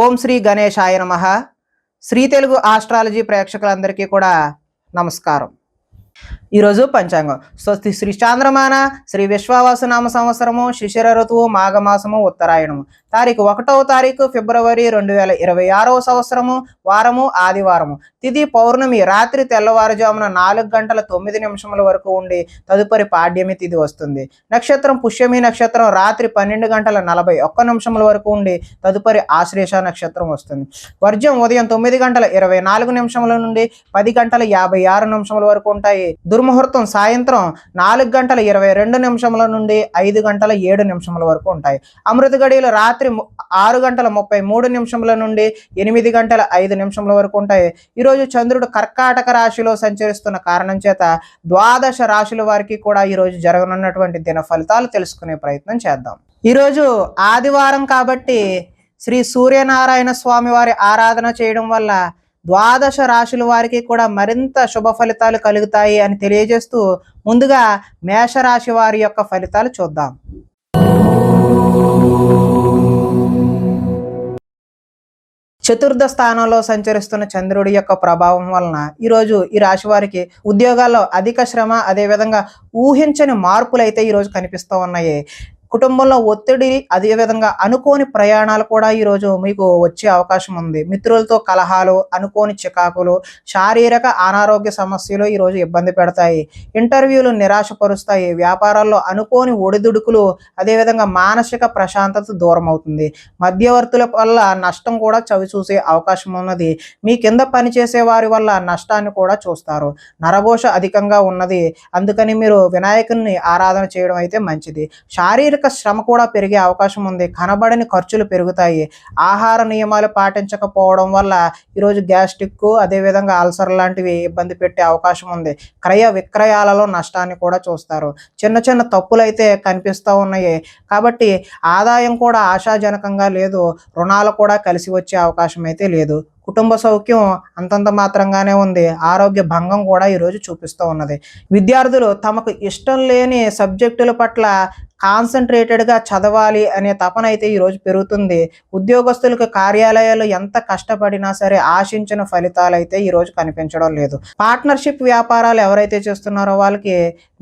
ఓం శ్రీ గణేశాయ నమః. శ్రీ తెలుగు ఆస్ట్రాలజీ ప్రేక్షకులందరికీ కూడా నమస్కారం. ఈరోజు పంచాంగం స్వస్తి శ్రీ చాంద్రమాన శ్రీ విశ్వావసునామ సంవత్సరము శిశిర ఋతువు మాఘమాసము ఉత్తరాయణము తారీఖు 1వ తారీఖు ఫిబ్రవరి 2026 సంవత్సరము వారము ఆదివారము తిథి పౌర్ణమి రాత్రి తెల్లవారుజామున 4:09 వరకు ఉండి తదుపరి పాడ్యమి తిథి వస్తుంది. నక్షత్రం పుష్యమి నక్షత్రం రాత్రి 12:41 వరకు ఉండి తదుపరి ఆశ్లేష నక్షత్రం వస్తుంది. వర్జ్యం ఉదయం 9:24 నుండి 10:56 వరకు ఉంటాయి. దుర్ముహూర్తం సాయంత్రం 4:22 నుండి 5:07 వరకు ఉంటాయి. అమృత గడియలు రాత్రి 6:33 నుండి 8:05 వరకు ఉంటాయి. ఈరోజు చంద్రుడు కర్కాటక రాశిలో సంచరిస్తున్న కారణం చేత ద్వాదశ రాశుల వారికి కూడా ఈరోజు జరగనున్నటువంటి దిన ఫలితాలు తెలుసుకునే ప్రయత్నం చేద్దాం. ఈరోజు ఆదివారం కాబట్టి శ్రీ సూర్యనారాయణ స్వామి వారి ఆరాధన చేయడం వల్ల ద్వాదశ రాశుల వారికి కూడా మరింత శుభ ఫలితాలు కలుగుతాయి అని తెలియజేస్తూ ముందుగా మేషరాశి వారి యొక్క ఫలితాలు చూద్దాం. చతుర్థ స్థానంలో సంచరిస్తున్న చంద్రుడి యొక్క ప్రభావం వలన ఈరోజు ఈ రాశి వారికి ఉద్యోగాల్లో అధిక శ్రమ, అదేవిధంగా ఊహించని మార్పులు అయితే ఈరోజు కనిపిస్తూ ఉన్నాయి. కుటుంబంలో ఒత్తిడి, అదేవిధంగా అనుకోని ప్రయాణాలు కూడా ఈరోజు మీకు వచ్చే అవకాశం ఉంది. మిత్రులతో కలహాలు, అనుకోని చికాకులు, శారీరక అనారోగ్య సమస్యలు ఈరోజు ఇబ్బంది పెడతాయి. ఇంటర్వ్యూలు నిరాశపరుస్తాయి. వ్యాపారాల్లో అనుకోని ఒడిదుడుకులు, అదేవిధంగా మానసిక ప్రశాంతత దూరం అవుతుంది. మధ్యవర్తుల వల్ల నష్టం కూడా చవి చూసే అవకాశం ఉన్నది. మీ కింద పనిచేసే వారి వల్ల నష్టాన్ని కూడా చూస్తారు. నరఘోష అధికంగా ఉన్నది. అందుకని మీరు వినాయకుని ఆరాధన చేయడం అయితే మంచిది. శారీరక శ్రమ కూడా పెరిగే అవకాశం ఉంది. కనబడని ఖర్చులు పెరుగుతాయి. ఆహార నియమాలు పాటించకపోవడం వల్ల ఈరోజు గ్యాస్ట్రిక్, అదేవిధంగా అల్సర్ లాంటివి ఇబ్బంది పెట్టే అవకాశం ఉంది. క్రయ విక్రయాలలో నష్టాన్ని కూడా చూస్తారు. చిన్న చిన్న తప్పులు అయితే కనిపిస్తూ ఉన్నాయి. కాబట్టి ఆదాయం కూడా ఆశాజనకంగా లేదు. రుణాలు కూడా కలిసి వచ్చే అవకాశం అయితే లేదు. కుటుంబ సౌఖ్యం అంతంత మాత్రంగానే ఉంది. ఆరోగ్య భంగం కూడా ఈరోజు చూపిస్తూ ఉన్నది. విద్యార్థులు తమకు ఇష్టం లేని సబ్జెక్టుల పట్ల కాన్సన్ట్రేటెడ్గా చదవాలి అనే తపన అయితే ఈరోజు పెరుగుతుంది. ఉద్యోగస్తులకు కార్యాలయాలు ఎంత కష్టపడినా సరే ఆశించిన ఫలితాలు అయితే ఈరోజు కనిపించడం లేదు. పార్ట్నర్షిప్ వ్యాపారాలు ఎవరైతే చేస్తున్నారో వాళ్ళకి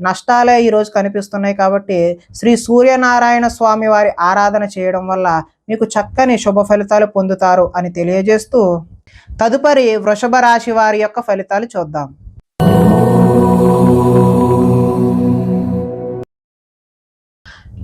నష్టాలే ఈరోజు కనిపిస్తున్నాయి. కాబట్టి శ్రీ సూర్యనారాయణ స్వామి వారి ఆరాధన చేయడం వల్ల మీకు చక్కని శుభ ఫలితాలు పొందుతారు అని తెలియజేస్తూ తదుపరి వృషభ రాశి వారి యొక్క ఫలితాలు చూద్దాం.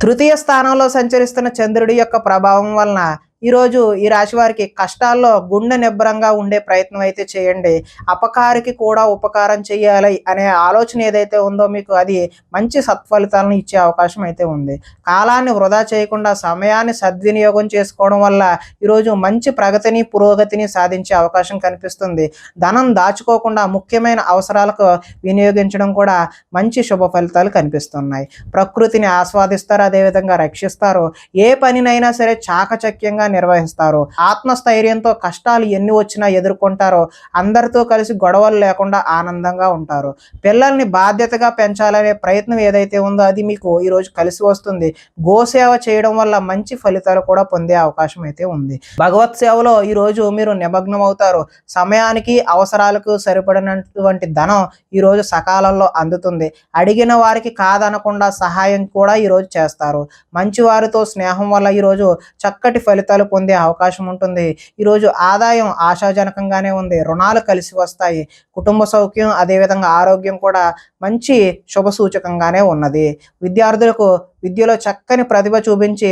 తృతీయ స్థానంలో సంచరిస్తున్న చంద్రుడి యొక్క ప్రభావం వలన ఈరోజు ఈ రాశి వారికి కష్టాల్లో గుండె నిబ్బరంగా ఉండే ప్రయత్నం అయితే చేయండి. అపకారికి కూడా ఉపకారం చేయాలి అనే ఆలోచన ఏదైతే ఉందో మీకు అది మంచి సత్ఫలితాలను ఇచ్చే అవకాశం అయితే ఉంది. కాలాన్ని వృధా చేయకుండా సమయాన్ని సద్వినియోగం చేసుకోవడం వల్ల ఈరోజు మంచి ప్రగతిని, పురోగతిని సాధించే అవకాశం కనిపిస్తుంది. ధనం దాచుకోకుండా ముఖ్యమైన అవసరాలకు వినియోగించడం కూడా మంచి శుభ ఫలితాలు కనిపిస్తున్నాయి. ప్రకృతిని ఆస్వాదిస్తారు, అదేవిధంగా రక్షిస్తారు. ఏ పనినైనా సరే చాకచక్యంగా నిర్వహిస్తారు. ఆత్మస్థైర్యంతో కష్టాలు ఎన్ని వచ్చినా ఎదుర్కొంటారో. అందరితో కలిసి గొడవలు లేకుండా ఆనందంగా ఉంటారు. పిల్లల్ని బాధ్యతగా పెంచాలనే ప్రయత్నం ఏదైతే ఉందో అది మీకు ఈరోజు కలిసి వస్తుంది. గోసేవ చేయడం వల్ల మంచి ఫలితాలు కూడా పొందే అవకాశం అయితే ఉంది. భగవత్ సేవలో ఈరోజు మీరు నిమగ్నం అవుతారు. సమయానికి అవసరాలకు సరిపడినటువంటి ధనం ఈరోజు సకాలంలో అందుతుంది. అడిగిన వారికి కాదనకుండా సహాయం కూడా ఈరోజు చేస్తారు. మంచి వారితో స్నేహం వల్ల ఈరోజు చక్కటి ఫలితాలు పొందే అవకాశం ఉంటుంది. ఈరోజు ఆదాయం ఆశాజనకంగానే ఉంది. రుణాలు కలిసి వస్తాయి. కుటుంబ సౌఖ్యం, అదేవిధంగా ఆరోగ్యం కూడా మంచి శుభ సూచకంగానే ఉన్నది. విద్యార్థులకు విద్యలో చక్కని ప్రతిభ చూపించి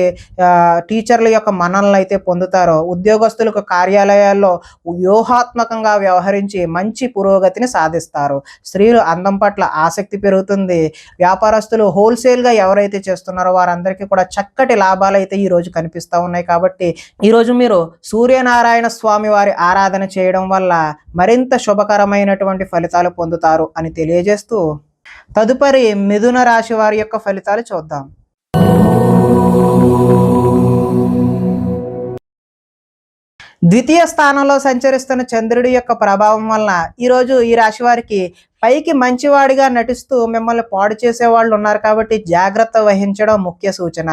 టీచర్ల యొక్క మన్ననలు అయితే పొందుతారో. ఉద్యోగస్తులకు కార్యాలయాల్లో వ్యూహాత్మకంగా వ్యవహరించి మంచి పురోగతిని సాధిస్తారు. స్త్రీలు అందం పట్ల ఆసక్తి పెరుగుతుంది. వ్యాపారస్తులు హోల్సేల్గా ఎవరైతే చేస్తున్నారో వారందరికీ కూడా చక్కటి లాభాలు అయితే ఈరోజు కనిపిస్తూ ఉన్నాయి. కాబట్టి ఈరోజు మీరు సూర్యనారాయణ స్వామి వారి ఆరాధన చేయడం వల్ల మరింత శుభకరమైనటువంటి ఫలితాలు పొందుతారు అని తెలియజేస్తూ తదుపరి మిథున రాశి వారి యొక్క ఫలితాలు చూద్దాం. ద్వితీయ స్థానంలో సంచరిస్తున్న చంద్రుడి యొక్క ప్రభావం వలన ఈరోజు ఈ రాశి వారికి పైకి మంచివాడిగా నటిస్తూ మిమ్మల్ని పాడు చేసే వాళ్ళు ఉన్నారు కాబట్టి జాగ్రత్త వహించడం ముఖ్య సూచన.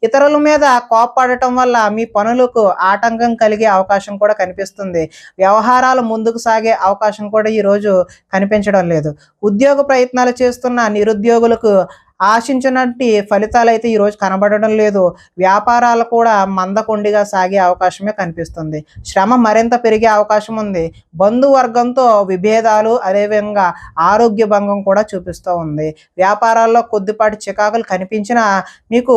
ఇతరుల మీద కోప్పడటం వల్ల మీ పనులకు ఆటంకం కలిగే అవకాశం కూడా కనిపిస్తుంది. వ్యవహారాలు ముందుకు సాగే అవకాశం కూడా ఈరోజు కనిపించడం లేదు. ఉద్యోగ ప్రయత్నాలు చేస్తున్న నిరుద్యోగులకు ఆశించినట్టి ఫలితాలు అయితే ఈరోజు కనబడడం లేదు. వ్యాపారాలు కూడా మందకొండిగా సాగే అవకాశమే కనిపిస్తుంది. శ్రమ మరింత పెరిగే అవకాశం ఉంది. బంధువర్గంతో విభేదాలు, అదేవిధంగా ఆరోగ్య భంగం కూడా చూపిస్తూ ఉంది. వ్యాపారాల్లో కొద్దిపాటి చికాకులు కనిపించినా మీకు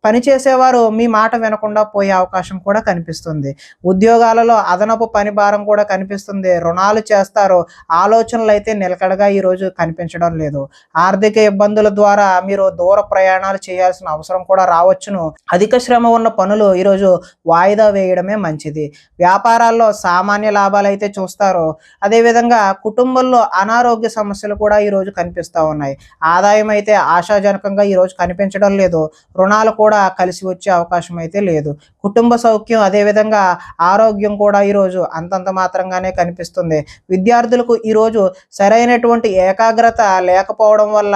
పనిచేసేవారు మీ మాట వినకుండా పోయే అవకాశం కూడా కనిపిస్తుంది. ఉద్యోగాలలో అదనపు పని భారం కూడా కనిపిస్తుంది. రుణాలు చేస్తారు. ఆలోచనలు అయితే నిలకడగా ఈరోజు కనిపించడం లేదు. ఆర్థిక ఇబ్బందుల ద్వారా మీరు దూర ప్రయాణాలు చేయాల్సిన అవసరం కూడా రావచ్చును. అధిక శ్రమ ఉన్న పనులు ఈరోజు వాయిదా వేయడమే మంచిది. వ్యాపారాల్లో సామాన్య లాభాలు అయితే చూస్తారు. అదేవిధంగా కుటుంబంలో అనారోగ్య సమస్యలు కూడా ఈరోజు కనిపిస్తూ ఉన్నాయి. ఆదాయం అయితే ఆశాజనకంగా ఈరోజు కనిపించడం లేదు. రుణాలు కూడా కలిసి వచ్చే అవకాశం అయితే లేదు. కుటుంబ సౌఖ్యం, అదేవిధంగా ఆరోగ్యం కూడా ఈరోజు అంతంత మాత్రంగానే కనిపిస్తుంది. విద్యార్థులకు ఈరోజు సరైనటువంటి ఏకాగ్రత లేకపోవడం వల్ల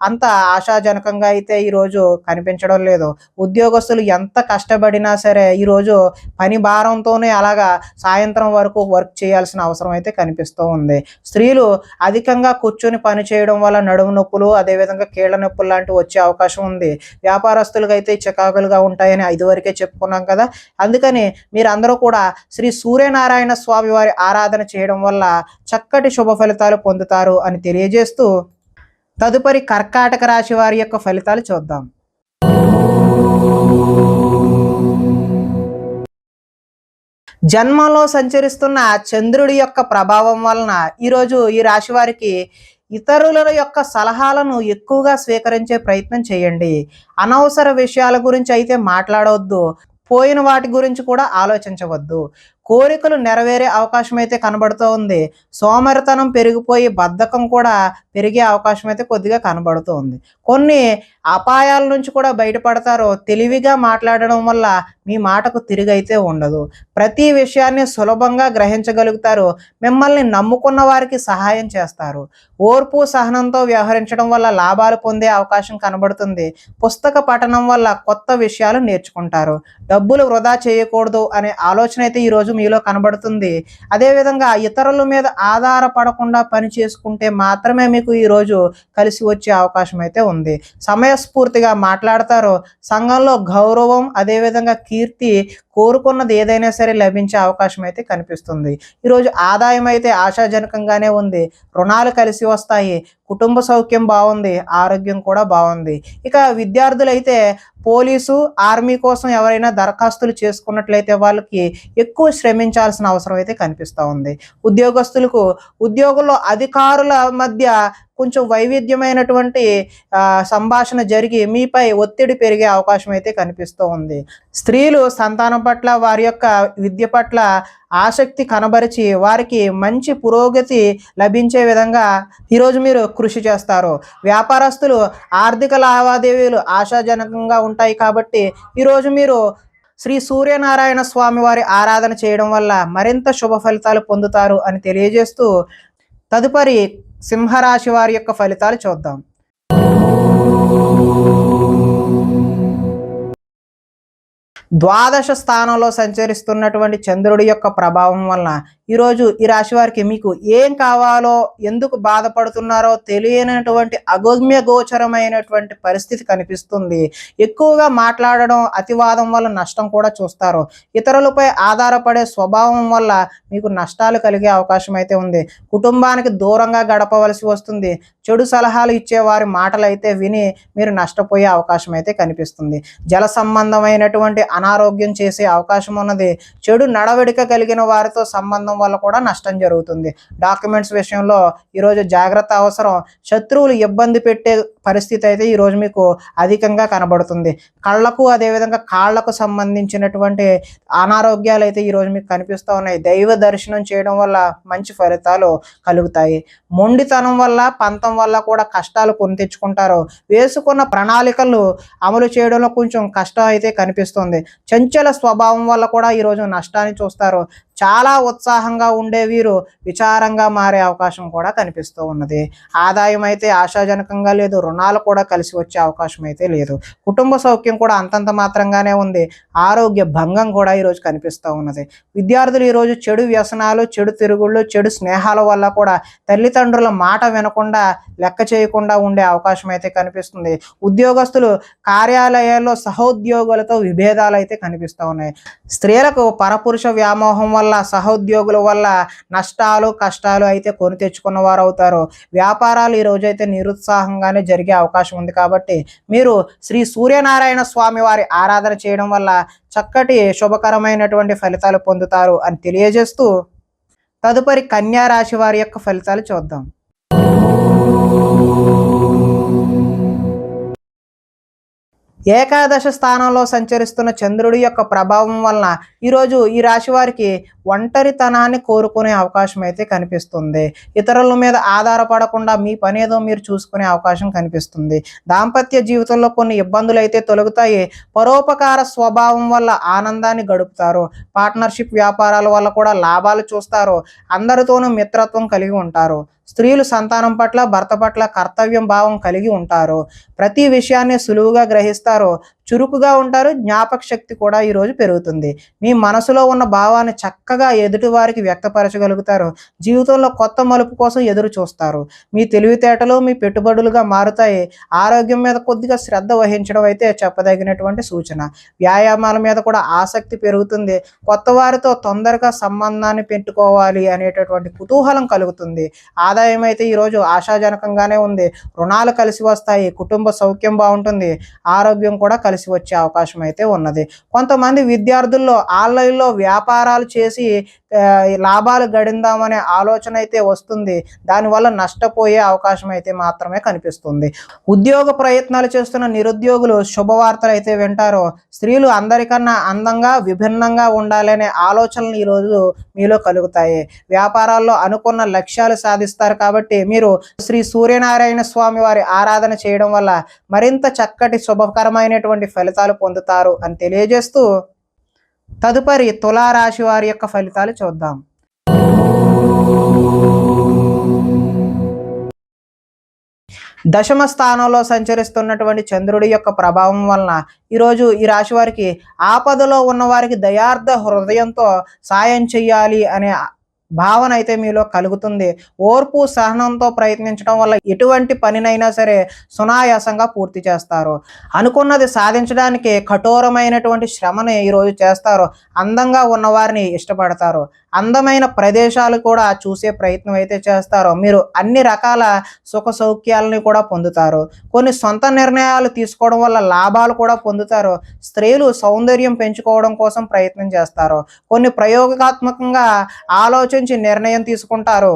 అంత ఆశాజనకంగా అయితే ఈరోజు కనిపించడం లేదు. ఉద్యోగస్తులు ఎంత కష్టపడినా సరే ఈరోజు పని భారంతోనే అలాగా సాయంత్రం వరకు వర్క్ చేయాల్సిన అవసరం అయితే కనిపిస్తూ ఉంది. స్త్రీలు అధికంగా కూర్చొని పని చేయడం వల్ల నడుము నొప్పులు, అదేవిధంగా కీళ్ళ నొప్పులు లాంటివి వచ్చే అవకాశం ఉంది. వ్యాపారస్తులకు అయితే చికాకులుగా ఉంటాయని ఇదివరకే చెప్పుకున్నాం కదా. అందుకని మీరందరూ కూడా శ్రీ సూర్యనారాయణ స్వామి వారి ఆరాధన చేయడం వల్ల చక్కటి శుభ ఫలితాలు పొందుతారు అని తెలియజేస్తూ తదుపరి కర్కాటక రాశి వారి యొక్క ఫలితాలు చూద్దాం. జన్మంలో సంచరిస్తున్న చంద్రుడి యొక్క ప్రభావం వలన ఈరోజు ఈ రాశి వారికి ఇతరుల యొక్క సలహాలను ఎక్కువగా స్వీకరించే ప్రయత్నం చేయండి. అనవసర విషయాల గురించి అయితే మాట్లాడవద్దు. పోయిన వాటి గురించి కూడా ఆలోచించవద్దు. కోరికలు నెరవేరే అవకాశం అయితే కనబడుతూ ఉంది. సోమరితనం పెరిగిపోయి బద్ధకం కూడా పెరిగే అవకాశం అయితే కొద్దిగా కనబడుతూ ఉంది. కొన్ని అపాయాల నుంచి కూడా బయటపడతారు. తెలివిగా మాట్లాడడం వల్ల మీ మాటకు తిరిగైతే ఉండదు. ప్రతి విషయాన్ని సులభంగా గ్రహించగలుగుతారు. మిమ్మల్ని నమ్ముకున్న వారికి సహాయం చేస్తారు. ఓర్పు సహనంతో వ్యవహరించడం వల్ల లాభాలు పొందే అవకాశం కనబడుతుంది. పుస్తక పఠనం వల్ల కొత్త విషయాలు నేర్చుకుంటారు. డబ్బులు వృధా చేయకూడదు అనే ఆలోచన అయితే ఈరోజు మీలో కనబడుతుంది. అదేవిధంగా ఇతరుల మీద ఆధారపడకుండా పని చేసుకుంటే మాత్రమే మీకు ఈరోజు కలిసి వచ్చే అవకాశం అయితే ఉంది. సమయస్ఫూర్తిగా మాట్లాడతారు. సంఘంలో గౌరవం, అదేవిధంగా కీర్తి, కోరుకున్నది ఏదైనా సరే లభించే అవకాశం అయితే కనిపిస్తుంది. ఈరోజు ఆదాయం అయితే ఆశాజనకంగానే ఉంది. రుణాలు కలిసి వస్తాయి. కుటుంబ సౌఖ్యం బాగుంది. ఆరోగ్యం కూడా బాగుంది. ఇక విద్యార్థులైతే పోలీసు, ఆర్మీ కోసం ఎవరైనా దరఖాస్తులు చేసుకున్నట్లయితే వాళ్ళకి ఎక్కువ శ్రమించాల్సిన అవసరం అయితే కనిపిస్తూ ఉంది. ఉద్యోగస్తులకు ఉద్యోగంలో అధికారుల మధ్య కొంచెం వైవిధ్యమైనటువంటి సంభాషణ జరిగి మీపై ఒత్తిడి పెరిగే అవకాశం అయితే కనిపిస్తూ ఉంది. స్త్రీలు సంతానం పట్ల, వారి యొక్క విద్య పట్ల ఆసక్తి కనబరిచి వారికి మంచి పురోగతి లభించే విధంగా ఈరోజు మీరు కృషి చేస్తారు. వ్యాపారస్తులు ఆర్థిక లావాదేవీలు ఆశాజనకంగా ఉంటాయి కాబట్టి ఈరోజు మీరు శ్రీ సూర్యనారాయణ స్వామి వారి ఆరాధన చేయడం వల్ల మరింత శుభ ఫలితాలు పొందుతారు అని తెలియజేస్తూ తదుపరి సింహరాశి వారి యొక్క ఫలితాలు చూద్దాం. ద్వాదశ స్థానంలో సంచరిస్తున్నటువంటి చంద్రుడి యొక్క ప్రభావం వలన ఈరోజు ఈ రాశి వారికి మీకు ఏం కావాలో, ఎందుకు బాధపడుతున్నారో తెలియనటువంటి అగమ్య గోచరమైనటువంటి పరిస్థితి కనిపిస్తుంది. ఎక్కువగా మాట్లాడడం, అతివాదం వల్ల నష్టం కూడా చూస్తారు. ఇతరులపై ఆధారపడే స్వభావం వల్ల మీకు నష్టాలు కలిగే అవకాశం అయితే ఉంది. కుటుంబానికి దూరంగా గడపవలసి వస్తుంది. చెడు సలహాలు ఇచ్చే వారి మాటలు అయితే విని మీరు నష్టపోయే అవకాశం అయితే కనిపిస్తుంది. జల సంబంధమైనటువంటి అనారోగ్యం చేసే అవకాశం ఉన్నది. చెడు నడవడిక కలిగిన వారితో సంబంధం వల్ల కూడా నష్టం జరుగుతుంది. డాక్యుమెంట్స్ విషయంలో ఈరోజు జాగ్రత్త అవసరం. శత్రువులు ఇబ్బంది పెట్టే పరిస్థితి అయితే ఈరోజు మీకు అధికంగా కనబడుతుంది. కళ్ళకు, అదేవిధంగా కాళ్లకు సంబంధించినటువంటి అనారోగ్యాలు అయితే ఈరోజు మీకు కనిపిస్తూ ఉన్నాయి. దైవ దర్శనం చేయడం వల్ల మంచి ఫలితాలు కలుగుతాయి. మొండితనం వల్ల, పంతం వల్ల కూడా కష్టాలు కొని తెచ్చుకుంటారు. వేసుకున్న ప్రణాళికలు అమలు చేయడంలో కొంచెం కష్టం అయితే కనిపిస్తుంది. చంచల స్వభావం వల్ల కూడా ఈరోజు నష్టాన్ని చూస్తారు. చాలా ఉత్సాహంగా ఉండే వీరు విచారంగా మారే అవకాశం కూడా కనిపిస్తూ ఉన్నది. ఆదాయం అయితే ఆశాజనకంగా లేదు, రుణాలు కూడా కలిసి వచ్చే అవకాశం అయితే లేదు. కుటుంబ సౌఖ్యం కూడా అంతంత మాత్రంగానే ఉంది. ఆరోగ్య భంగం కూడా ఈరోజు కనిపిస్తూ ఉన్నది. విద్యార్థులు ఈరోజు చెడు వ్యసనాలు, చెడు తిరుగుళ్ళు, చెడు స్నేహాల వల్ల కూడా తల్లిదండ్రుల మాట వినకుండా, లెక్క చేయకుండా ఉండే అవకాశం అయితే కనిపిస్తుంది. ఉద్యోగస్తులు కార్యాలయాల్లో సహోద్యోగులతో విభేదాలు అయితే కనిపిస్తూ ఉన్నాయి. స్త్రీలకు పరపురుష వ్యామోహం వల్ల, సహోద్యోగుల వల్ల నష్టాలు, కష్టాలు అయితే కొని తెచ్చుకున్న వారు అవుతారు. వ్యాపారాలు ఈ రోజైతే నిరుత్సాహంగానే జరిగే అవకాశం ఉంది. కాబట్టి మీరు శ్రీ సూర్యనారాయణ స్వామి వారి ఆరాధన చేయడం వల్ల చక్కటి శుభకరమైనటువంటి ఫలితాలు పొందుతారు అని తెలియజేస్తూ, తదుపరి కన్యా రాశి వారి యొక్క ఫలితాలు చూద్దాం. ఏకాదశ స్థానంలో సంచరిస్తున్న చంద్రుడి యొక్క ప్రభావం వలన ఈరోజు ఈ రాశి వారికి ఒంటరితనాన్ని కోరుకునే అవకాశం అయితే కనిపిస్తుంది. ఇతరుల మీద ఆధారపడకుండా మీ పని ఏదో మీరు చూసుకునే అవకాశం కనిపిస్తుంది. దాంపత్య జీవితంలో కొన్ని ఇబ్బందులు అయితే తొలగుతాయి. పరోపకార స్వభావం వల్ల ఆనందాన్ని గడుపుతారు. పార్ట్నర్షిప్ వ్యాపారాల వల్ల కూడా లాభాలు చూస్తారు. అందరితోనూ మిత్రత్వం కలిగి ఉంటారు. స్త్రీలు సంతానం పట్ల, భర్త పట్ల కర్తవ్యం భావం కలిగి ఉంటారు. ప్రతి విషయాన్ని సులువుగా గ్రహిస్తారు. చురుకుగా ఉంటారు. జ్ఞాపక శక్తి కూడా ఈరోజు పెరుగుతుంది. మీ మనసులో ఉన్న భావాన్ని చక్కగా ఎదుటి వారికి వ్యక్తపరచగలుగుతారు. జీవితంలో కొత్త మలుపు కోసం ఎదురు చూస్తారు. మీ తెలివితేటలు మీ పెట్టుబడులుగా మారుతాయి. ఆరోగ్యం మీద కొద్దిగా శ్రద్ధ వహించడం అయితే చెప్పదగినటువంటి సూచన. వ్యాయామాల మీద కూడా ఆసక్తి పెరుగుతుంది. కొత్త వారితో తొందరగా సంబంధాన్ని పెట్టుకోవాలి అనేటటువంటి కుతూహలం కలుగుతుంది. ఆదాయం అయితే ఈరోజు ఆశాజనకంగానే ఉంది. రుణాలు కలిసి వస్తాయి. కుటుంబ సౌఖ్యం బాగుంటుంది. ఆరోగ్యం కూడా కలిసి వచ్చే అవకాశం అయితే ఉన్నది. కొంతమంది విద్యార్థుల్లో ఆన్లైన్లో వ్యాపారాలు చేసి లాభాలు గడిందామనే ఆలోచన అయితే వస్తుంది. దానివల్ల నష్టపోయే అవకాశం అయితే మాత్రమే కనిపిస్తుంది. ఉద్యోగ ప్రయత్నాలు చేస్తున్న నిరుద్యోగులు శుభవార్తలు అయితే వింటారు. స్త్రీలు అందరికన్నా అందంగా, విభిన్నంగా ఉండాలనే ఆలోచనలు ఈరోజు మీలో కలుగుతాయి. వ్యాపారాల్లో అనుకున్న లక్ష్యాలు సాధిస్తారు. కాబట్టి మీరు శ్రీ సూర్యనారాయణ స్వామి వారి ఆరాధన చేయడం వల్ల మరింత చక్కటి శుభకరమైనటువంటి ఫలితాలు పొందుతారు అని తెలియజేస్తూ, తదుపరి తులారాశి వారి యొక్క ఫలితాలు చూద్దాం. దశమ స్థానంలో సంచరిస్తున్నటువంటి చంద్రుడి యొక్క ప్రభావం వలన ఈరోజు ఈ రాశి వారికి ఆపదలో ఉన్న వారికి దయార్థ హృదయంతో సాయం చెయ్యాలి అనే భావన అయితే మీలో కలుగుతుంది. ఓర్పు సహనంతో ప్రయత్నించడం వల్ల ఎటువంటి పనినైనా సరే సునాయాసంగా పూర్తి చేస్తారు. అనుకున్నది సాధించడానికి కఠోరమైనటువంటి శ్రమని ఈరోజు చేస్తారు. అందంగా ఉన్నవారిని ఇష్టపడతారు. అందమైన ప్రదేశాలు కూడా చూసే ప్రయత్నం అయితే చేస్తారు. మీరు అన్ని రకాల సుఖ సౌఖ్యాలని కూడా పొందుతారు. కొన్ని సొంత నిర్ణయాలు తీసుకోవడం వల్ల లాభాలు కూడా పొందుతారు. స్త్రీలు సౌందర్యం పెంచుకోవడం కోసం ప్రయత్నం చేస్తారు. కొన్ని ప్రయోగాత్మకంగా ఆలోచించి నిర్ణయం తీసుకుంటారు.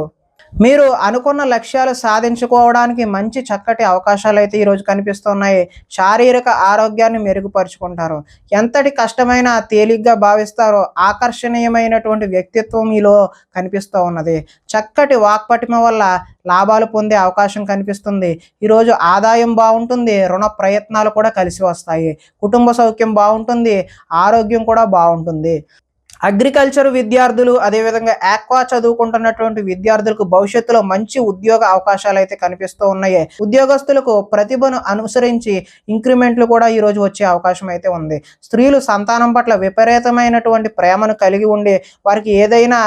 మీరు అనుకున్న లక్ష్యాలు సాధించుకోవడానికి మంచి చక్కటి అవకాశాలు అయితే ఈరోజు కనిపిస్తున్నాయి. శారీరక ఆరోగ్యాన్ని మెరుగుపరుచుకుంటారు. ఎంతటి కష్టమైనా తేలిగ్గా భావిస్తారో. ఆకర్షణీయమైనటువంటి వ్యక్తిత్వం మీలో కనిపిస్తూ ఉన్నది. చక్కటి వాక్పటిమ వల్ల లాభాలు పొందే అవకాశం కనిపిస్తుంది. ఈరోజు ఆదాయం బాగుంటుంది. రుణ ప్రయత్నాలు కూడా కలిసి వస్తాయి. కుటుంబ సౌఖ్యం బాగుంటుంది. ఆరోగ్యం కూడా బాగుంటుంది. అగ్రికల్చర్ విద్యార్థులు, అదేవిధంగా ఆక్వా చదువుకుంటున్నటువంటి విద్యార్థులకు భవిష్యత్తులో మంచి ఉద్యోగ అవకాశాలు అయితే కనిపిస్తూ ఉన్నాయి. ఉద్యోగస్తులకు ప్రతిభను అనుసరించి ఇంక్రిమెంట్లు కూడా ఈరోజు వచ్చే అవకాశం అయితే ఉంది. స్త్రీలు సంతానం పట్ల విపరీతమైనటువంటి ప్రేమను కలిగి ఉండి వారికి ఏదైనా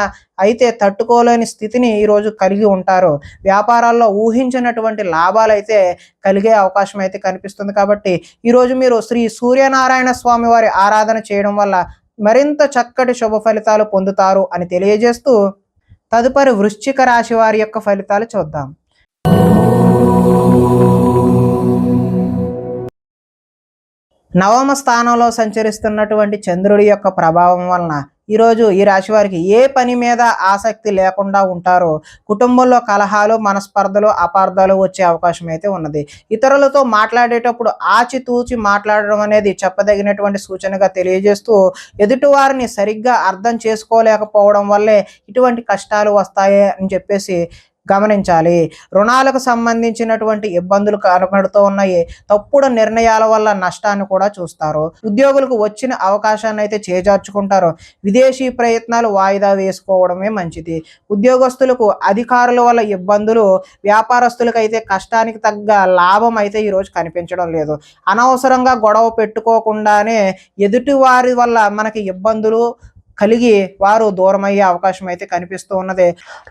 అయితే తట్టుకోలేని స్థితిని ఈరోజు కలిగి ఉంటారు. వ్యాపారాల్లో ఊహించినటువంటి లాభాలు అయితే కలిగే అవకాశం అయితే కనిపిస్తుంది. కాబట్టి ఈరోజు మీరు శ్రీ సూర్యనారాయణ స్వామి వారి ఆరాధన చేయడం వల్ల మరింత చక్కటి శుభ ఫలితాలు పొందుతారు అని తెలియజేస్తూ, తదుపరి వృశ్చిక రాశి వారి యొక్క ఫలితాలు చూద్దాం. నవమ స్థానంలో సంచరిస్తున్నటువంటి చంద్రుడి యొక్క ప్రభావం వలన ఈరోజు ఈ రాశి వారికి ఏ పని మీద ఆసక్తి లేకుండా ఉంటారో. కుటుంబంలో కలహాలు, మనస్పర్ధలు, అపార్థాలు వచ్చే అవకాశం అయితే ఉన్నది. ఇతరులతో మాట్లాడేటప్పుడు ఆచితూచి మాట్లాడడం అనేది చెప్పదగినటువంటి సూచనగా తెలియజేస్తూ, ఎదుటివారిని సరిగ్గా అర్థం చేసుకోలేకపోవడం వల్లే ఇటువంటి కష్టాలు వస్తాయి అని చెప్పేసి గమనించాలి. రుణాలకు సంబంధించినటువంటి ఇబ్బందులు కనబడుతూ ఉన్నాయి. తప్పుడు నిర్ణయాల వల్ల నష్టాన్ని కూడా చూస్తారు. ఉద్యోగులకు వచ్చిన అవకాశాన్ని అయితే చేజార్చుకుంటారు. విదేశీ ప్రయత్నాలు వాయిదా వేసుకోవడమే మంచిది. ఉద్యోగస్తులకు అధికారుల వల్ల ఇబ్బందులు, వ్యాపారస్తులకైతే కష్టానికి తగ్గ లాభం అయితే ఈరోజు కనిపించడం లేదు. అనవసరంగా గొడవ పెట్టుకోకుండానే ఎదుటి వారి వల్ల మనకి ఇబ్బందులు కలిగి వారు దూరమయ్యే అవకాశం అయితే కనిపిస్తూ ఉన్నది.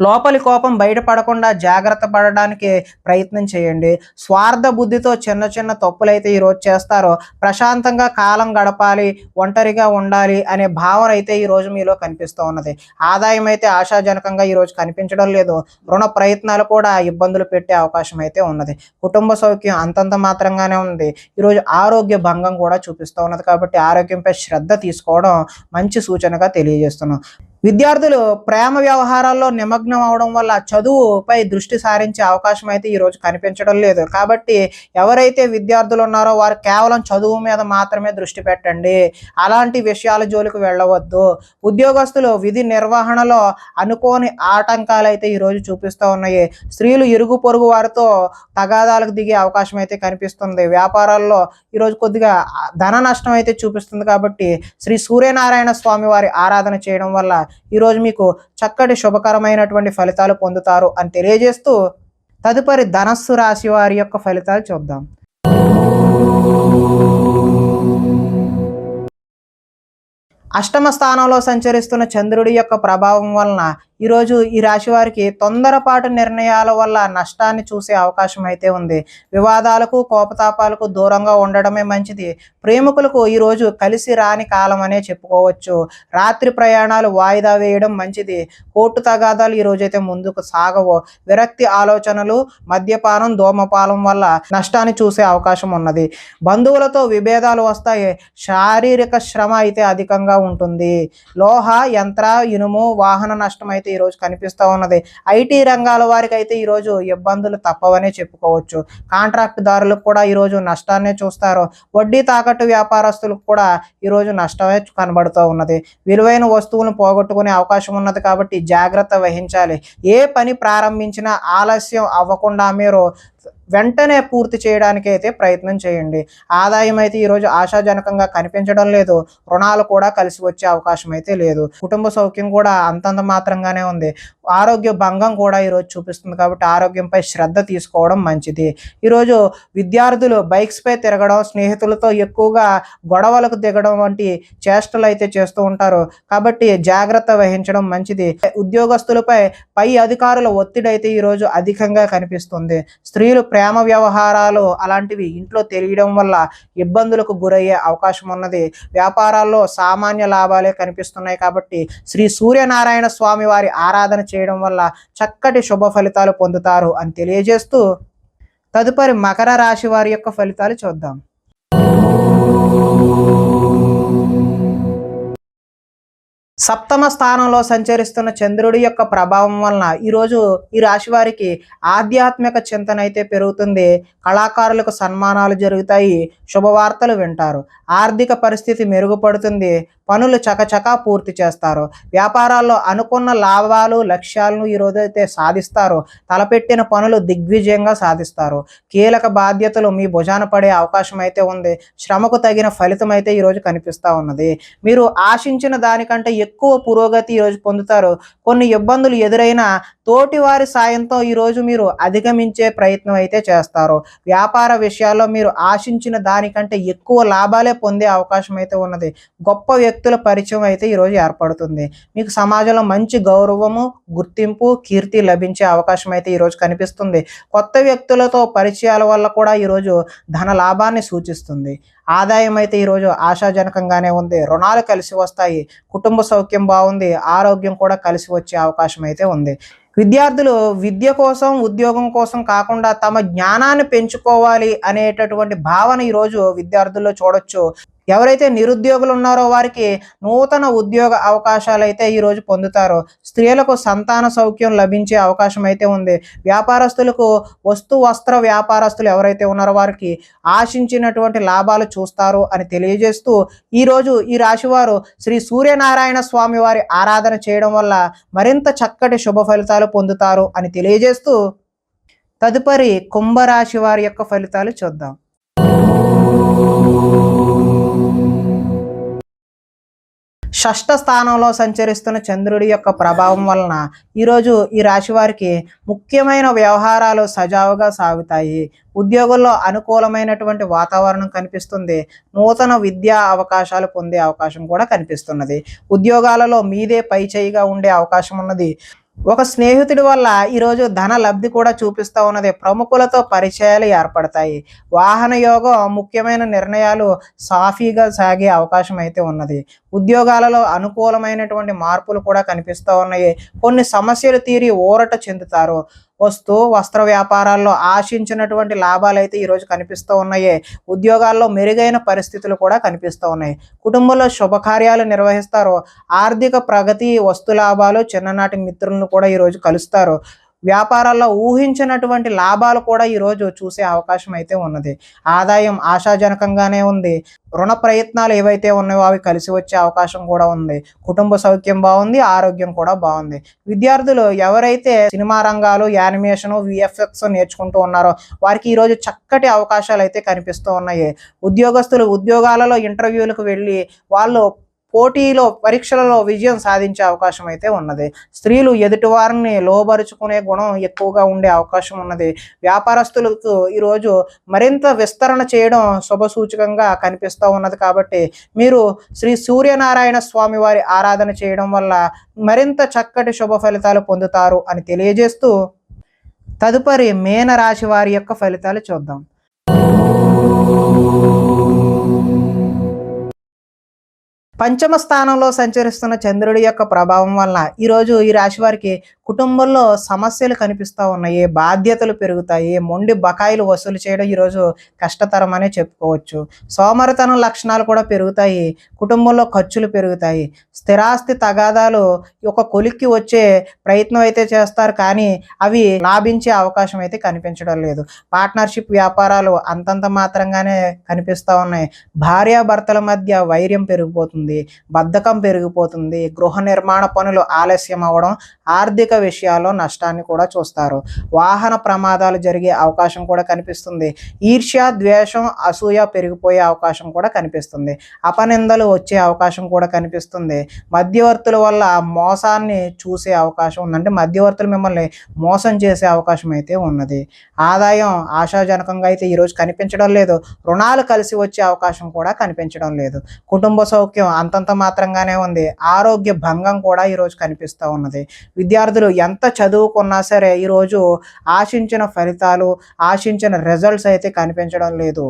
లోపలి కోపం బయటపడకుండా జాగ్రత్త పడడానికి ప్రయత్నం చేయండి. స్వార్థ బుద్ధితో చిన్న చిన్న తప్పులైతే ఈరోజు చేస్తారు. ప్రశాంతంగా కాలం గడపాలి, ఒంటరిగా ఉండాలి అనే భావన అయితే ఈరోజు మీలో కనిపిస్తూ ఉన్నది. ఆదాయం అయితే ఆశాజనకంగా ఈరోజు కనిపించడం లేదు. రుణ ప్రయత్నాలు కూడా ఇబ్బందులు పెట్టే అవకాశం అయితే ఉన్నది. కుటుంబ సౌఖ్యం అంతంత మాత్రంగానే ఉంది. ఈరోజు ఆరోగ్య భంగం కూడా చూపిస్తూ ఉన్నది. కాబట్టి ఆరోగ్యంపై శ్రద్ధ తీసుకోవడం మంచి సూచనగా తెలియజేస్తున్నాం. విద్యార్థులు ప్రేమ వ్యవహారాల్లో నిమగ్నం అవడం వల్ల చదువుపై దృష్టి సారించే అవకాశం అయితే ఈరోజు కనిపించడం లేదు. కాబట్టి ఎవరైతే విద్యార్థులు ఉన్నారో వారు కేవలం చదువు మీద మాత్రమే దృష్టి పెట్టండి. అలాంటి విషయాల జోలికి వెళ్ళవద్దు. ఉద్యోగస్తులు విధి నిర్వహణలో అనుకోని ఆటంకాలు అయితే ఈరోజు చూపిస్తూ ఉన్నాయి. స్త్రీలు ఇరుగు పొరుగు వారితో తగాదాలకు దిగే అవకాశం అయితే కనిపిస్తుంది. వ్యాపారాల్లో ఈరోజు కొద్దిగా ధన నష్టం అయితే చూపిస్తుంది. కాబట్టి శ్రీ సూర్యనారాయణ స్వామి వారి ఆరాధన చేయడం వల్ల ఈరోజు మీకు చక్కటి శుభకరమైనటువంటి ఫలితాలు పొందుతారు అని తెలియజేస్తూ తదుపరి ధనస్సు రాశి వారి యొక్క ఫలితాలు చూద్దాం. అష్టమ స్థానంలో సంచరిస్తున్న చంద్రుడి యొక్క ప్రభావం వలన ఈరోజు ఈ రాశి వారికి తొందరపాటు నిర్ణయాల వల్ల నష్టాన్ని చూసే అవకాశం అయితే ఉంది. వివాదాలకు, కోపతాపాలకు దూరంగా ఉండడమే మంచిది. ప్రేమికులకు ఈరోజు కలిసి రాని కాలం అనే చెప్పుకోవచ్చు. రాత్రి ప్రయాణాలు వాయిదా వేయడం మంచిది. కోర్టు తగాదాలు ఈరోజైతే ముందుకు సాగవు. విరక్తి ఆలోచనలు, మద్యపానం, ధూమపానం వల్ల నష్టాన్ని చూసే అవకాశం ఉన్నది. బంధువులతో విభేదాలు వస్తాయి. శారీరక శ్రమ అయితే అధికంగా ఉంటుంది. లోహ, యంత్ర, ఇనుము, వాహన నష్టం అయితే ఈరోజు కనిపిస్తూ ఉన్నది. ఐటీ రంగాల వారికి అయితే ఈరోజు ఇబ్బందులు తప్పవనే చెప్పుకోవచ్చు. కాంట్రాక్ట్ దారులకు కూడా ఈరోజు నష్టాన్నే చూస్తారు. వడ్డీ తాకట్టు వ్యాపారస్తులకు కూడా ఈరోజు నష్టమే కనబడుతూ ఉన్నది. విలువైన వస్తువులను పోగొట్టుకునే అవకాశం ఉన్నది. కాబట్టి జాగ్రత్త వహించాలి. ఏ పని ప్రారంభించినా ఆలస్యం అవ్వకుండా మీరు వెంటనే పూర్తి చేయడానికి అయితే ప్రయత్నం చేయండి. ఆదాయం అయితే ఈరోజు ఆశాజనకంగా కనిపించడం లేదు. రుణాలు కూడా కలిసి వచ్చే అవకాశం అయితే లేదు. కుటుంబ సౌఖ్యం కూడా అంతంత మాత్రంగానే ఉంది. ఆరోగ్య భంగం కూడా ఈరోజు చూపిస్తుంది. కాబట్టి ఆరోగ్యంపై శ్రద్ధ తీసుకోవడం మంచిది. ఈరోజు విద్యార్థులు బైక్స్పై తిరగడం, స్నేహితులతో ఎక్కువగా గొడవలకు దిగడం వంటి చేష్టలు అయితే చేస్తూ ఉంటారు. కాబట్టి జాగ్రత్త వహించడం మంచిది. ఉద్యోగస్తులపై పై అధికారుల ఒత్తిడి అయితే ఈరోజు అధికంగా కనిపిస్తుంది. స్త్రీలు ప్రేమ వ్యవహారాలు అలాంటివి ఇంట్లో తెలియడం వల్ల ఇబ్బందులకు గురయ్యే అవకాశం ఉన్నది. వ్యాపారాల్లో సామాన్య లాభాలే కనిపిస్తున్నాయి. కాబట్టి శ్రీ సూర్యనారాయణ స్వామి వారి ఆరాధన చేయడం వల్ల చక్కటి శుభ ఫలితాలు పొందుతారు అని తెలియజేస్తూ తదుపరి మకర రాశి వారి యొక్క ఫలితాలు చూద్దాం. సప్తమ స్థానంలో సంచరిస్తున్న చంద్రుడి యొక్క ప్రభావం వలన ఈరోజు ఈ రాశి వారికి ఆధ్యాత్మిక చింతన అయితే పెరుగుతుంది. కళాకారులకు సన్మానాలు జరుగుతాయి. శుభవార్తలు వింటారు. ఆర్థిక పరిస్థితి మెరుగుపడుతుంది. పనులు చకచకా పూర్తి చేస్తారు. వ్యాపారాల్లో అనుకున్న లాభాలు, లక్ష్యాలను ఈరోజు అయితే సాధిస్తారు. తలపెట్టిన పనులు దిగ్విజయంగా సాధిస్తారు. కీలక బాధ్యతలు మీ భుజాన పడే అవకాశం అయితే ఉంది. శ్రమకు తగిన ఫలితం అయితే ఈరోజు కనిపిస్తూ ఉన్నది. మీరు ఆశించిన దానికంటే ఎక్కువ పురోగతి ఈరోజు పొందుతారు. కొన్ని ఇబ్బందులు ఎదురైనా తోటి వారి సాయంతో ఈరోజు మీరు అధిగమించే ప్రయత్నం అయితే చేస్తారు. వ్యాపార విషయాల్లో మీరు ఆశించిన దానికంటే ఎక్కువ లాభాలే పొందే అవకాశం అయితే ఉన్నది. గొప్ప వ్యక్తుల పరిచయం అయితే ఈరోజు ఏర్పడుతుంది. మీకు సమాజంలో మంచి గౌరవము, గుర్తింపు, కీర్తి లభించే అవకాశం అయితే ఈరోజు కనిపిస్తుంది. కొత్త వ్యక్తులతో పరిచయాల వల్ల కూడా ఈరోజు ధన లాభాన్ని సూచిస్తుంది. ఆదాయం అయితే ఈరోజు ఆశాజనకంగానే ఉంది. రుణాలు కలిసి వస్తాయి. కుటుంబ సౌఖ్యం బాగుంది. ఆరోగ్యం కూడా కలిసి వచ్చే అవకాశం అయితే ఉంది. విద్యార్థులు విద్య కోసం, ఉద్యోగం కోసం కాకుండా తమ జ్ఞానాన్ని పెంచుకోవాలి అనేటటువంటి భావన ఈరోజు విద్యార్థుల్లో చూడొచ్చు. ఎవరైతే నిరుద్యోగులు ఉన్నారో వారికి నూతన ఉద్యోగ అవకాశాలు అయితే ఈరోజు పొందుతారు. స్త్రీలకు సంతాన సౌఖ్యం లభించే అవకాశం అయితే ఉంది. వ్యాపారస్తులకు వస్త్ర వ్యాపారస్తులు ఎవరైతే ఉన్నారో వారికి ఆశించినటువంటి లాభాలు చూస్తారు అని తెలియజేస్తూ ఈరోజు ఈ రాశివారు శ్రీ సూర్యనారాయణ స్వామి వారి ఆరాధన చేయడం వల్ల మరింత చక్కటి శుభ ఫలితాలు పొందుతారు అని తెలియజేస్తూ తదుపరి కుంభరాశి వారి యొక్క ఫలితాలు చూద్దాం. షష్ఠ స్థానంలో సంచరిస్తున్న చంద్రుడి యొక్క ప్రభావం వలన ఈరోజు ఈ రాశి వారికి ముఖ్యమైన వ్యవహారాలు సజావుగా సాగుతాయి. ఉద్యోగుల్లో అనుకూలమైనటువంటి వాతావరణం కనిపిస్తుంది. నూతన విద్యా అవకాశాలు పొందే అవకాశం కూడా కనిపిస్తున్నది. ఉద్యోగాలలో మీదే పై చేయిగా ఉండే అవకాశం ఉన్నది. ఒక స్నేహితుడి వల్ల ఈరోజు ధన లబ్ధి కూడా చూపిస్తూ ఉన్నది. ప్రముఖులతో పరిచయాలు ఏర్పడతాయి. వాహన యోగం ముఖ్యమైన నిర్ణయాలు సాఫీగా సాగే అవకాశం అయితే ఉన్నది. ఉద్యోగాలలో అనుకూలమైనటువంటి మార్పులు కూడా కనిపిస్తూ ఉన్నాయి. కొన్ని సమస్యలు తీరి ఊరట చెందుతారు. వస్త్ర వ్యాపారాల్లో ఆశించినటువంటి లాభాలు అయితే ఈరోజు కనిపిస్తూ ఉన్నాయి. ఉద్యోగాల్లో మెరుగైన పరిస్థితులు కూడా కనిపిస్తూ ఉన్నాయి. కుటుంబంలో శుభకార్యాలు నిర్వహిస్తారు. ఆర్థిక ప్రగతి, వస్తు లాభాలు, చిన్ననాటి మిత్రులను కూడా ఈరోజు కలుస్తారు. వ్యాపారాల్లో ఊహించినటువంటి లాభాలు కూడా ఈరోజు చూసే అవకాశం అయితే ఉన్నది. ఆదాయం ఆశాజనకంగానే ఉంది. రుణ ప్రయత్నాలు ఏవైతే ఉన్నాయో అవి కలిసి వచ్చే అవకాశం కూడా ఉంది. కుటుంబ సౌఖ్యం బాగుంది, ఆరోగ్యం కూడా బాగుంది. విద్యార్థులు ఎవరైతే సినిమా రంగాలు, యానిమేషన్, విఎఫ్ఎక్స్ నేర్చుకుంటూ ఉన్నారో వారికి ఈరోజు చక్కటి అవకాశాలు అయితే కనిపిస్తూ ఉన్నాయి. ఉద్యోగస్తులు ఉద్యోగాలలో ఇంటర్వ్యూలకు వెళ్ళి వాళ్ళు పరీక్షలలో విజయం సాధించే అవకాశం అయితే ఉన్నది. స్త్రీలు ఎదుటివారిని లోబరుచుకునే గుణం ఎక్కువగా ఉండే అవకాశం ఉన్నది. వ్యాపారస్తులకు ఈరోజు మరింత విస్తరణ చేయడం శుభసూచకంగా కనిపిస్తూ ఉన్నది. కాబట్టి మీరు శ్రీ సూర్యనారాయణ స్వామి వారి ఆరాధన చేయడం వల్ల మరింత చక్కటి శుభ ఫలితాలు పొందుతారు అని తెలియజేస్తూ తదుపరి మీన రాశి వారి యొక్క ఫలితాలు చూద్దాం. పంచమ స్థానంలో సంచరిస్తున్న చంద్రుడి యొక్క ప్రభావం వలన ఈరోజు ఈ రాశి వారికి కుటుంబంలో సమస్యలు కనిపిస్తూ ఉన్నాయి. బాధ్యతలు పెరుగుతాయి. మొండి బకాయిలు వసూలు చేయడం ఈరోజు కష్టతరం అనే చెప్పుకోవచ్చు. సోమరితనం లక్షణాలు కూడా పెరుగుతాయి. కుటుంబంలో ఖర్చులు పెరుగుతాయి. స్థిరాస్తి తగాదాలు ఒక కొలిక్కి వచ్చే ప్రయత్నం అయితే చేస్తారు, కానీ అవి లాభించే అవకాశం అయితే కనిపించడం లేదు. పార్ట్నర్షిప్ వ్యాపారాలు అంతంత మాత్రంగానే కనిపిస్తూ ఉన్నాయి. భార్యాభర్తల మధ్య వైర్యం పెరిగిపోతుంది. బద్ధకం పెరిగిపోతుంది. గృహ నిర్మాణ పనులు ఆలస్యం అవ్వడం, ఆర్థిక విషయాల్లో నష్టాన్ని కూడా చూస్తారు. వాహన ప్రమాదాలు జరిగే అవకాశం కూడా కనిపిస్తుంది. ఈర్ష్య, ద్వేషం, అసూయ పెరిగిపోయే అవకాశం కూడా కనిపిస్తుంది. అపనిందలు వచ్చే అవకాశం కూడా కనిపిస్తుంది. మధ్యవర్తుల వల్ల మోసాన్ని చూసే అవకాశం ఉందంటే మధ్యవర్తులు మిమ్మల్ని మోసం చేసే అవకాశం అయితే ఉన్నది. ఆదాయం ఆశాజనకంగా అయితే ఈరోజు కనిపించడం లేదు. రుణాలు కలిసి వచ్చే అవకాశం కూడా కనిపించడం లేదు. కుటుంబ సౌఖ్యం అంతంత మాత్రంగానే ఉంది. ఆరోగ్య భంగం కూడా ఈరోజు కనిపిస్తూ ఉన్నది. విద్యార్థులు ఎంత చదువుకున్నా సరే ఈరోజు ఆశించిన ఫలితాలు, ఆశించిన రిజల్ట్స్ అయితే కనిపించడం లేదు.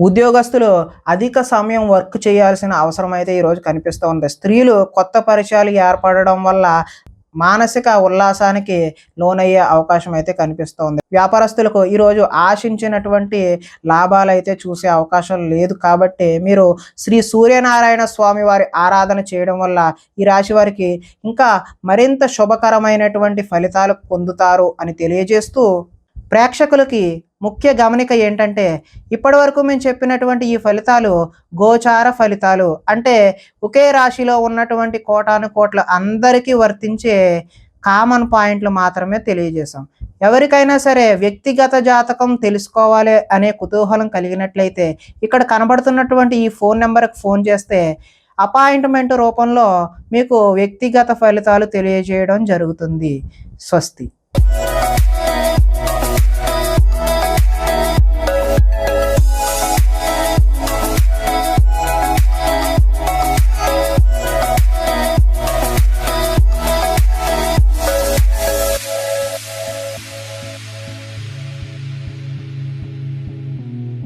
ఉద్యోగస్తులు అధిక సమయం వర్క్ చేయాల్సిన అవసరం అయితే ఈరోజు కనిపిస్తూ ఉంది. స్త్రీలు కొత్త పరిచయాలు ఏర్పడడం వల్ల మానసిక ఉల్లాసానికి లోనయ్యే అవకాశం అయితే కనిపిస్తోంది. వ్యాపారస్తులకు ఈరోజు ఆశించినటువంటి లాభాలు అయితే చూసే అవకాశం లేదు. కాబట్టి మీరు శ్రీ సూర్యనారాయణ స్వామి వారి ఆరాధన చేయడం వల్ల ఈ రాశి వారికి ఇంకా మరింత శుభకరమైనటువంటి ఫలితాలు పొందుతారు అని తెలియజేస్తూ ప్రేక్షకులకి ముఖ్య గమనిక ఏంటంటే ఇప్పటి వరకు మేము చెప్పినటువంటి ఈ ఫలితాలు గోచార ఫలితాలు, అంటే ఒకే రాశిలో ఉన్నటువంటి కోటాను కోట్ల అందరికీ వర్తించే కామన్ పాయింట్లు మాత్రమే తెలియజేశాం. ఎవరికైనా సరే వ్యక్తిగత జాతకం తెలుసుకోవాలి అనే కుతూహలం కలిగినట్లయితే ఇక్కడ కనబడుతున్నటువంటి ఈ ఫోన్ నెంబర్కి ఫోన్ చేస్తే అపాయింట్మెంట్ రూపంలో మీకు వ్యక్తిగత ఫలితాలు తెలియజేయడం జరుగుతుంది. స్వస్తి.